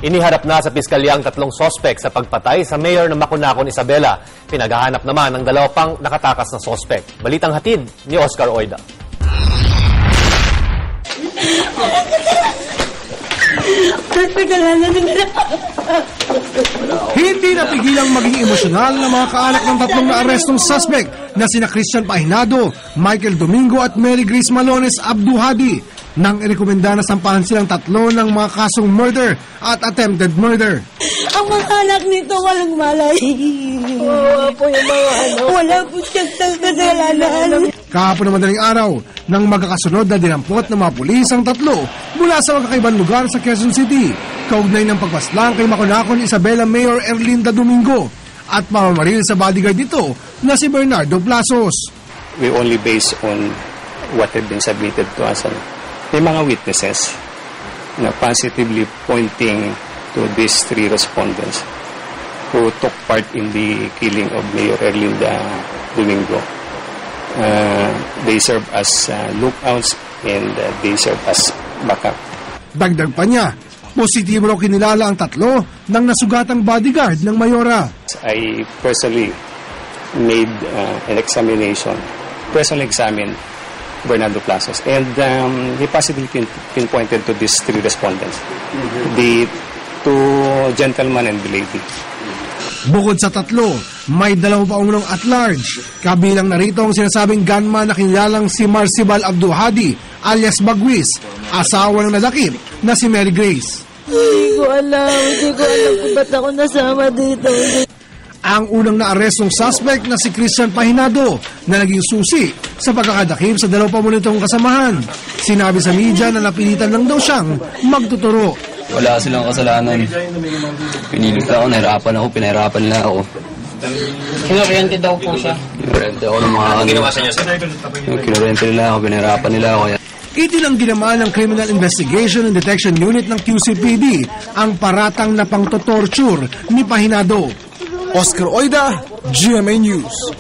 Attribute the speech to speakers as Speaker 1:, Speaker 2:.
Speaker 1: Iniharap na sa piskalya ang 3 sospek sa pagpatay sa mayor ng Makunakon, Isabela. Pinaghahanap naman ang 2 pang nakatakas na sospek. Balitang hatid ni Oscar Oida.
Speaker 2: Hindi napigilang maging emosyonal na mga kaanak ng 3 naarestong suspect na sina Christian Pahinado, Michael Domingo at Mary Grace Malones Abduhadi nang irekomenda na sampahan silang 3 ng mga kasong murder at attempted murder.
Speaker 3: Ang mga anak nito walang malay. Oo po yung mga wala po siyang kasalanan.
Speaker 2: Kahapon na madaling araw, nang magkakasunod na dinampot ng mga pulis ang 3 mula sa magkakaibang lugar sa Quezon City, kaugnay ng pagpaslang kay Makunakon, Isabela Mayor Erlinda Domingo at mamamaril sa bodyguard dito na si Bernardo Plasos.
Speaker 4: We only base on what had been submitted to us. May mga witnesses na positively pointing to these 3 respondents who took part in the killing of Mayor Erlinda Domingo. They serve as lookouts and they serve as backup.
Speaker 2: Dagdag pa niya, positibo raw kinilala ang 3 ng nasugatang bodyguard ng Mayora.
Speaker 4: I personally made an examination, personally examined Bernardo Plasos, and he positively pinpointed to these 3 respondents, the 2 gentlemen and the lady.
Speaker 2: Bukod sa 3, may 2 pa umulong at large. Kabilang narito ang sinasabing gunman na kinilalang si Marcibal Abduhadi alias Bagwis, asawa ng nadakip na si Mary Grace.
Speaker 3: Hindi ko alam kung ba't ako nasama dito.
Speaker 2: Ang unang naarestong suspect na si Christian Pahinado na naging susi sa pagkakadakip sa 2 pa muli nitong kasamahan. Sinabi sa media na napilitan lang daw siyang magtuturo.
Speaker 5: Wala silang kasalanan. Pinilit ako, pinahirapan nila ako.
Speaker 6: Kinorente daw po siya.
Speaker 5: Kinorente ako ng mga ginawa sa inyo, sir? Kinorente nila ako, pinahirapan nila ako.
Speaker 2: Itinanggi naman ng Criminal Investigation and Detection Unit ng QCPD ang paratang na pangtotorture ni Pahinado. Oscar Oida, GMA News.